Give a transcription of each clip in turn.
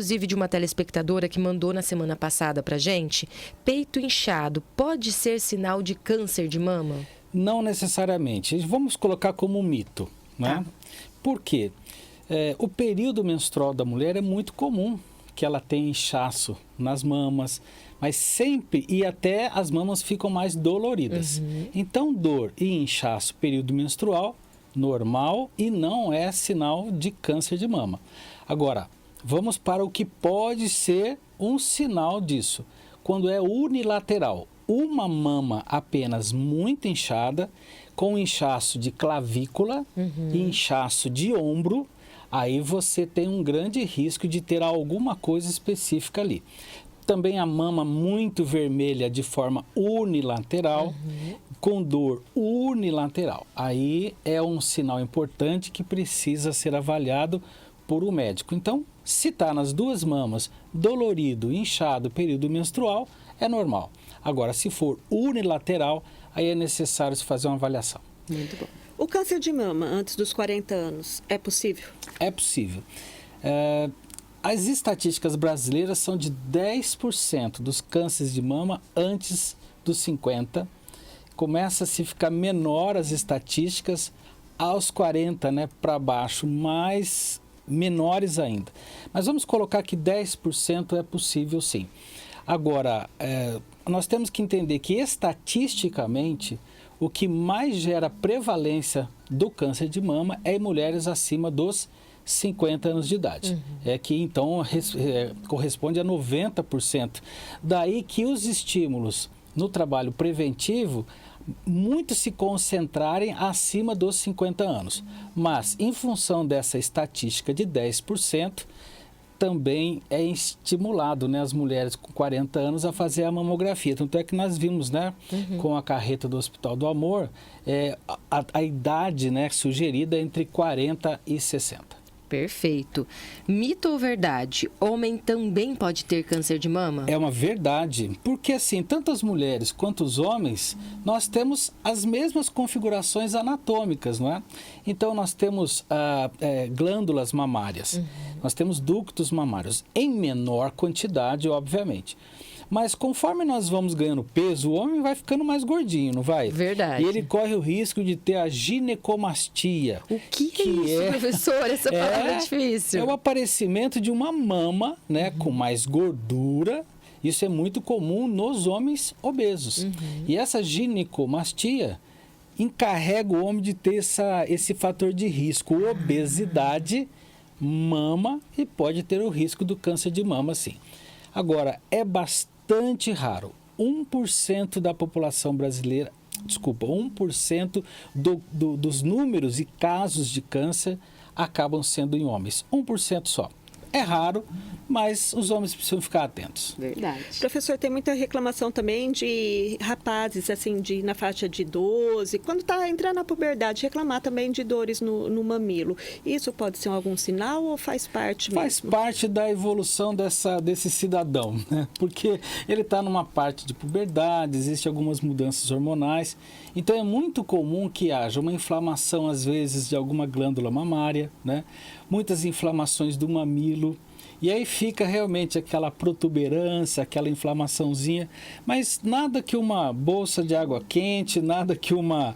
inclusive, de uma telespectadora que mandou na semana passada pra gente. Peito inchado pode ser sinal de câncer de mama? Não necessariamente. Vamos colocar como um mito, né? Por quê? O período menstrual da mulher é muito comum que ela tenha inchaço nas mamas, mas sempre e até as mamas ficam mais doloridas. Então, dor e inchaço período menstrual, normal e não é sinal de câncer de mama. Agora, vamos para o que pode ser um sinal disso. Quando é unilateral, uma mama apenas muito inchada, com inchaço de clavícula e inchaço de ombro, aí você tem um grande risco de ter alguma coisa específica ali. Também a mama muito vermelha de forma unilateral, com dor unilateral. Aí é um sinal importante que precisa ser avaliado por um médico. Então, se está nas duas mamas, dolorido, inchado, período menstrual, é normal. Agora, se for unilateral, aí é necessário se fazer uma avaliação. Muito bom. O câncer de mama antes dos 40 anos é possível? É possível. As estatísticas brasileiras são de 10% dos cânceres de mama antes dos 50. Começa a se ficar menor as estatísticas aos 40, né, para baixo, mais menores ainda. Mas vamos colocar que 10% é possível sim. Agora, nós temos que entender que estatisticamente o que mais gera prevalência do câncer de mama é em mulheres acima dos 50 anos de idade. É que então corresponde a 90%. Daí que os estímulos no trabalho preventivo muito se concentrarem acima dos 50 anos. Mas em função dessa estatística de 10%, também é estimulado, né, as mulheres com 40 anos a fazer a mamografia. Tanto é que nós vimos, né, com a carreta do Hospital do Amor, a idade, né, sugerida é entre 40 e 60. Perfeito. Mito ou verdade? Homem também pode ter câncer de mama? É uma verdade, porque assim, tanto as mulheres quanto os homens, nós temos as mesmas configurações anatômicas, não é? Então, nós temos glândulas mamárias, nós temos ductos mamários, em menor quantidade, obviamente. Mas conforme nós vamos ganhando peso, o homem vai ficando mais gordinho, não vai? Verdade. E ele corre o risco de ter a ginecomastia. O que é isso, professor? Essa palavra é difícil. É o aparecimento de uma mama, né, com mais gordura. Isso é muito comum nos homens obesos. E essa ginecomastia encarrega o homem de ter esse fator de risco, obesidade, mama, e pode ter o risco do câncer de mama, sim. Agora, é bastante raro. 1% da população brasileira, 1% dos números e casos de câncer acabam sendo em homens. 1% só. É raro, mas os homens precisam ficar atentos. Verdade. Professor, tem muita reclamação também de rapazes, assim, na faixa de 12, quando está entrando na puberdade, reclamar também de dores no mamilo. Isso pode ser algum sinal ou faz parte mesmo? Faz parte da evolução desse cidadão, né? Porque ele está numa parte de puberdade, existem algumas mudanças hormonais. Então, é muito comum que haja uma inflamação, às vezes, de alguma glândula mamária, né? Muitas inflamações do mamilo, e aí fica realmente aquela protuberância, aquela inflamaçãozinha, mas nada que uma bolsa de água quente, nada que uma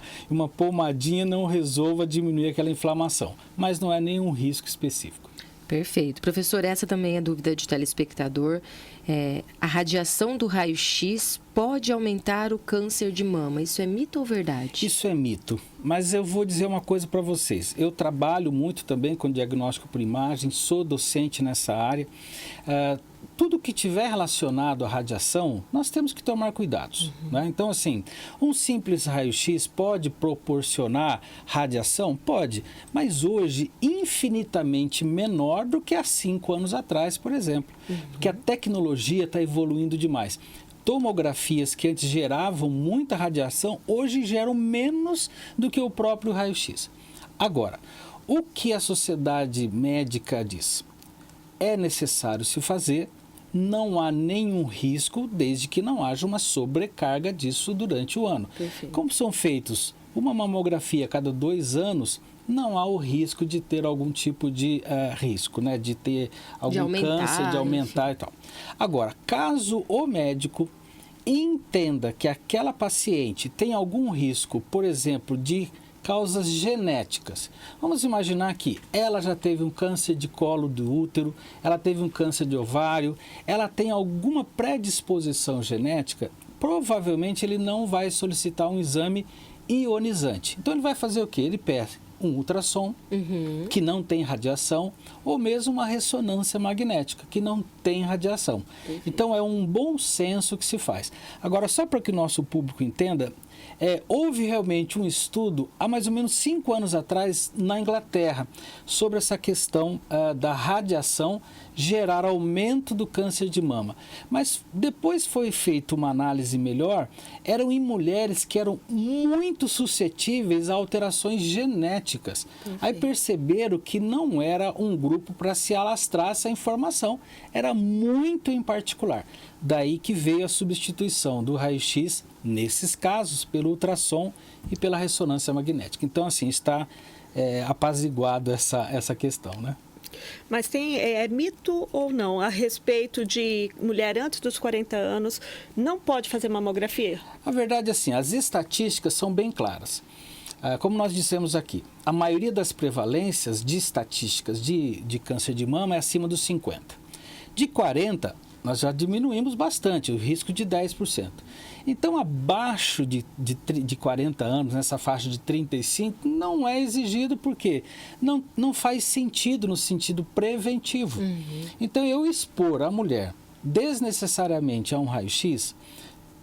pomadinha não resolva diminuir aquela inflamação, mas não é nenhum risco específico. Perfeito. Professor, essa também é dúvida de telespectador. A radiação do raio-x pode aumentar o câncer de mama. Isso é mito ou verdade? Isso é mito, mas eu vou dizer uma coisa para vocês. Eu trabalho muito também com diagnóstico por imagem, sou docente nessa área. Tudo que tiver relacionado à radiação, nós temos que tomar cuidados, né? Então, assim, um simples raio-x pode proporcionar radiação? Pode, mas hoje infinitamente menor do que há 5 anos atrás, por exemplo, porque a tecnologia está evoluindo demais. Tomografias que antes geravam muita radiação, hoje geram menos do que o próprio raio-x. Agora, o que a sociedade médica diz? É necessário se fazer, não há nenhum risco, desde que não haja uma sobrecarga disso durante o ano. Perfeito. Como são feitos uma mamografia a cada 2 anos, não há o risco de ter algum tipo de risco, né? De ter algum câncer, de aumentar e tal. Agora, caso o médico entenda que aquela paciente tem algum risco, por exemplo, de causas genéticas. Vamos imaginar que ela já teve um câncer de colo do útero, ela teve um câncer de ovário, ela tem alguma predisposição genética, provavelmente ele não vai solicitar um exame ionizante. Então ele vai fazer o quê? Ele pede um ultrassom, que não tem radiação, ou mesmo uma ressonância magnética, que não tem radiação. Então é um bom senso que se faz. Agora, só para que o nosso público entenda, houve realmente um estudo há mais ou menos 5 anos atrás na Inglaterra sobre essa questão da radiação gerar aumento do câncer de mama. Mas depois foi feita uma análise melhor, eram em mulheres que eram muito suscetíveis a alterações genéticas. Aí perceberam que não era um grupo para se alastrar essa informação, era muito em particular. Daí que veio a substituição do raio-x, nesses casos, pelo ultrassom e pela ressonância magnética. Então, assim, está apaziguado essa questão, né? Mas é mito ou não a respeito de mulher antes dos 40 anos não pode fazer mamografia? A verdade é assim, as estatísticas são bem claras. Como nós dissemos aqui, a maioria das prevalências de estatísticas de câncer de mama é acima dos 50. De 40, nós já diminuímos bastante, o risco de 10%. Então, abaixo de 40 anos, nessa faixa de 35, não é exigido porque não faz sentido no sentido preventivo. Então, eu expor a mulher desnecessariamente a um raio-x,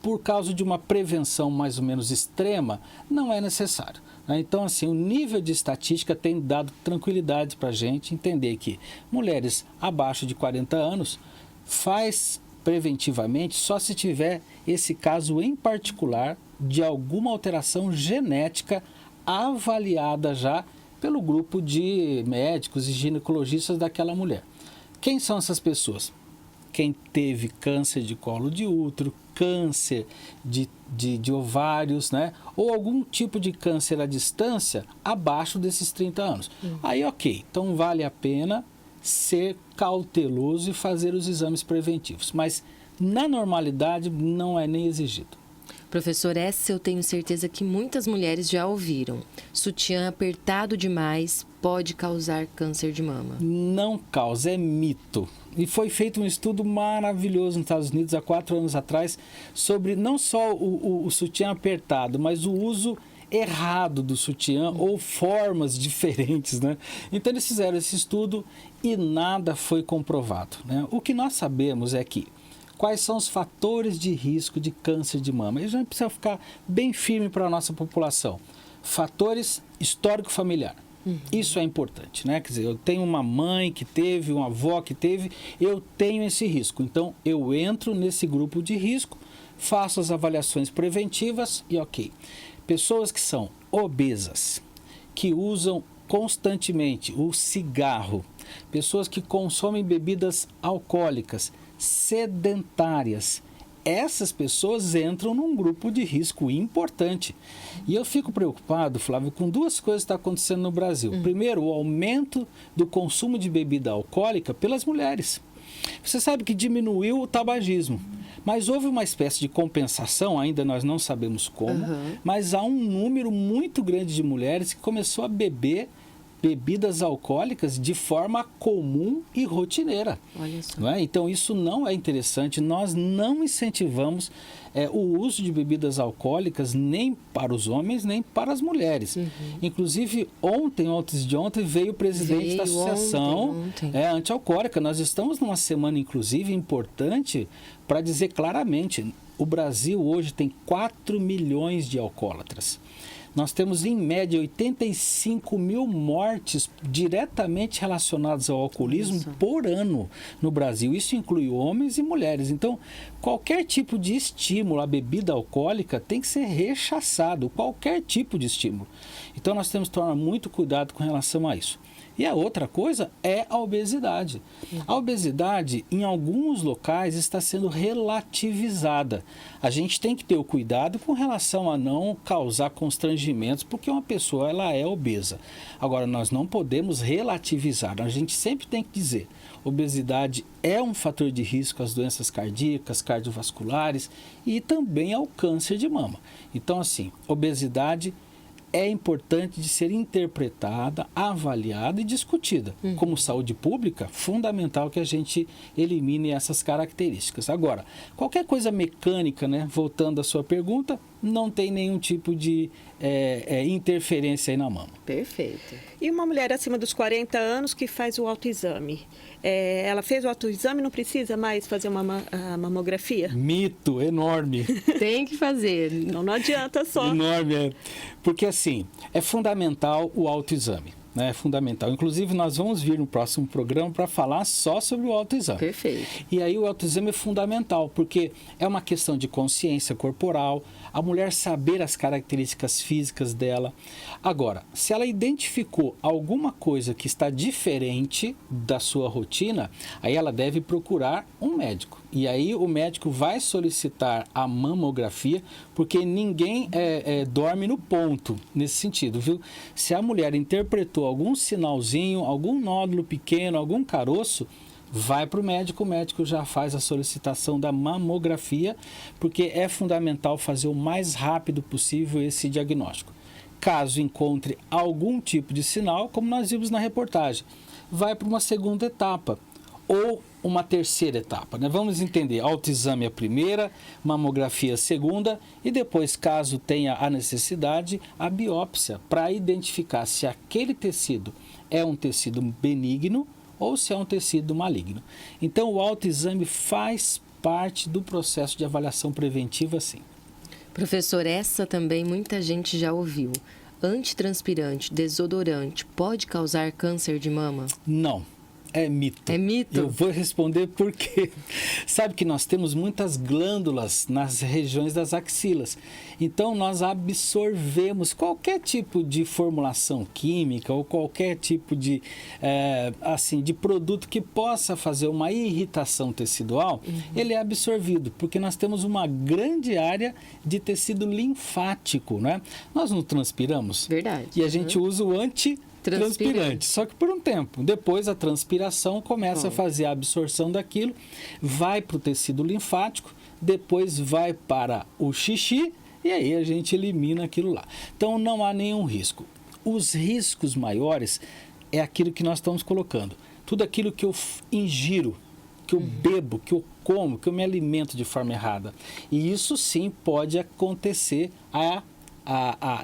por causa de uma prevenção mais ou menos extrema, não é necessário. Então, assim, o nível de estatística tem dado tranquilidade para a gente entender que mulheres abaixo de 40 anos faz preventivamente só se tiver esse caso em particular de alguma alteração genética avaliada já pelo grupo de médicos e ginecologistas daquela mulher. Quem são essas pessoas? Quem teve câncer de colo de útero, câncer de ovários, né? Ou algum tipo de câncer à distância abaixo desses 30 anos. Aí, ok, então vale a pena ser cauteloso e fazer os exames preventivos. Mas, na normalidade, não é nem exigido. Professor, essa eu tenho certeza que muitas mulheres já ouviram. Sutiã apertado demais pode causar câncer de mama. Não causa, é mito. E foi feito um estudo maravilhoso nos Estados Unidos há 4 anos atrás sobre não só o sutiã apertado, mas o uso errado do sutiã ou formas diferentes, né? Então eles fizeram esse estudo e nada foi comprovado, né? O que nós sabemos é que quais são os fatores de risco de câncer de mama. E a gente precisa ficar bem firme para a nossa população. Fatores histórico-familiar. Isso é importante, né? Quer dizer, eu tenho uma mãe que teve, uma avó que teve, eu tenho esse risco. Então, eu entro nesse grupo de risco, faço as avaliações preventivas e ok. Pessoas que são obesas, que usam constantemente o cigarro, pessoas que consomem bebidas alcoólicas, sedentárias, essas pessoas entram num grupo de risco importante. E eu fico preocupado, Flávio, com 2 coisas que estão acontecendo no Brasil. Primeiro, o aumento do consumo de bebida alcoólica pelas mulheres. Você sabe que diminuiu o tabagismo, mas houve uma espécie de compensação, ainda nós não sabemos como, mas há um número muito grande de mulheres que começou a beber bebidas alcoólicas de forma comum e rotineira. Olha só. Não é? Então, isso não é interessante. Nós não incentivamos o uso de bebidas alcoólicas nem para os homens, nem para as mulheres. Inclusive, antes de ontem, veio o presidente da Associação Antialcoólica. Nós estamos numa semana, inclusive, importante para dizer claramente, o Brasil hoje tem 4 milhões de alcoólatras. Nós temos, em média, 85 mil mortes diretamente relacionadas ao alcoolismo por ano no Brasil. Isso inclui homens e mulheres. Então, qualquer tipo de estímulo à bebida alcoólica tem que ser rechaçado, qualquer tipo de estímulo. Então, nós temos que tomar muito cuidado com relação a isso. E a outra coisa é a obesidade. A obesidade, em alguns locais, está sendo relativizada. A gente tem que ter o cuidado com relação a não causar constrangimentos, porque uma pessoa ela é obesa. Agora, nós não podemos relativizar. A gente sempre tem que dizer, obesidade é um fator de risco às doenças cardíacas, cardiovasculares e também ao câncer de mama. Então, assim, obesidade é importante de ser interpretada, avaliada e discutida. Como saúde pública, fundamental que a gente elimine essas características. Agora, qualquer coisa mecânica, né, voltando à sua pergunta, não tem nenhum tipo de interferência aí na mama. Perfeito. E uma mulher acima dos 40 anos que faz o autoexame. Ela fez o autoexame, não precisa mais fazer a mamografia? Mito enorme. Tem que fazer. Não adianta só. Enorme, é. Porque assim, é fundamental o autoexame. É fundamental. Inclusive, nós vamos vir no próximo programa para falar só sobre o autoexame. Perfeito. E aí o autoexame é fundamental, porque é uma questão de consciência corporal, a mulher saber as características físicas dela. Agora, se ela identificou alguma coisa que está diferente da sua rotina, aí ela deve procurar um médico. E aí o médico vai solicitar a mamografia, porque ninguém dorme no ponto nesse sentido, viu? Se a mulher interpretou algum sinalzinho, algum nódulo pequeno, algum caroço, vai para o médico já faz a solicitação da mamografia, porque é fundamental fazer o mais rápido possível esse diagnóstico. Caso encontre algum tipo de sinal, como nós vimos na reportagem, vai para uma segunda etapa ou uma terceira etapa, né? Vamos entender, autoexame a primeira, mamografia a segunda e depois, caso tenha a necessidade, a biópsia para identificar se aquele tecido é um tecido benigno ou se é um tecido maligno. Então, o autoexame faz parte do processo de avaliação preventiva, sim. Professor, essa também muita gente já ouviu. Antitranspirante, desodorante, pode causar câncer de mama? Não. É mito. É mito? Eu vou responder por quê. Sabe que nós temos muitas glândulas nas regiões das axilas. Então, nós absorvemos qualquer tipo de formulação química ou qualquer tipo de, de produto que possa fazer uma irritação tecidual, ele é absorvido, porque nós temos uma grande área de tecido linfático, né? Nós não transpiramos? Verdade. E a gente usa o antitranspirante, só que por um tempo. Depois a transpiração começa a fazer a absorção daquilo, vai para o tecido linfático, depois vai para o xixi e aí a gente elimina aquilo lá. Então não há nenhum risco. Os riscos maiores é aquilo que nós estamos colocando. Tudo aquilo que eu ingiro, que eu bebo, que eu como, que eu me alimento de forma errada. E isso sim pode acontecer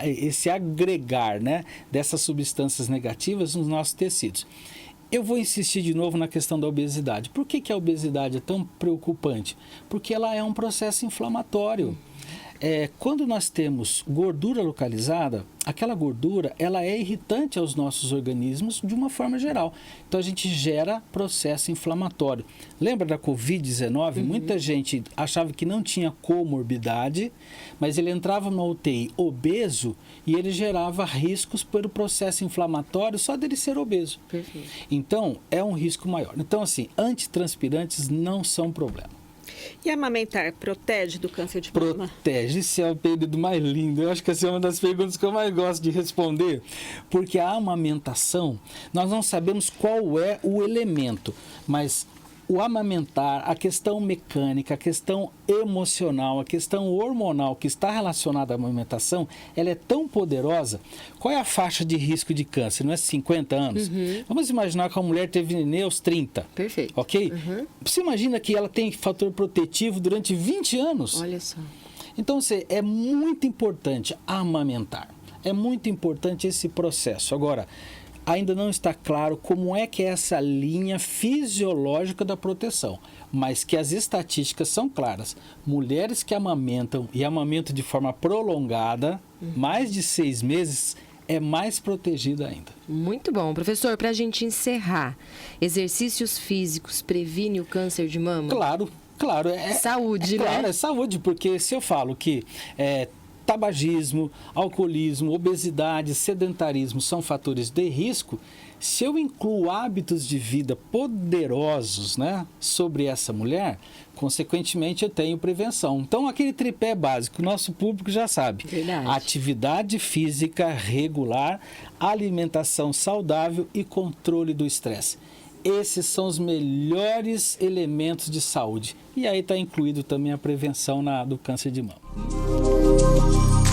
esse agregar, né, dessas substâncias negativas nos nossos tecidos. Eu vou insistir de novo na questão da obesidade. Por que a obesidade é tão preocupante? Porque ela é um processo inflamatório. Quando nós temos gordura localizada, aquela gordura ela é irritante aos nossos organismos de uma forma geral. Então a gente gera processo inflamatório. Lembra da Covid-19? Muita gente achava que não tinha comorbidade, mas ele entrava no UTI obeso e ele gerava riscos pelo processo inflamatório só dele ser obeso. Perfeito. Então é um risco maior. Então assim, antitranspirantes não são problema. E amamentar protege do câncer de mama? Protege, esse é o período mais lindo. Eu acho que essa é uma das perguntas que eu mais gosto de responder, porque a amamentação, nós não sabemos qual é o elemento, mas o amamentar, a questão mecânica, a questão emocional, a questão hormonal que está relacionada à amamentação, ela é tão poderosa. Qual é a faixa de risco de câncer? Não é 50 anos? Vamos imaginar que a mulher teve neném aos 30. Perfeito. Ok? Você imagina que ela tem fator protetivo durante 20 anos? Olha só. Então, é muito importante amamentar. É muito importante esse processo. Agora, ainda não está claro como é que é essa linha fisiológica da proteção, mas que as estatísticas são claras. Mulheres que amamentam e amamentam de forma prolongada, mais de 6 meses, é mais protegida ainda. Muito bom. Professor, para a gente encerrar, exercícios físicos previne o câncer de mama? Claro. Saúde, né? Claro, é saúde, porque se eu falo que tabagismo, alcoolismo, obesidade, sedentarismo são fatores de risco, se eu incluo hábitos de vida poderosos, né, sobre essa mulher, consequentemente eu tenho prevenção. Então, aquele tripé básico, o nosso público já sabe. Verdade. Atividade física regular, alimentação saudável e controle do estresse. Esses são os melhores elementos de saúde. E aí está incluído também a prevenção do câncer de mama.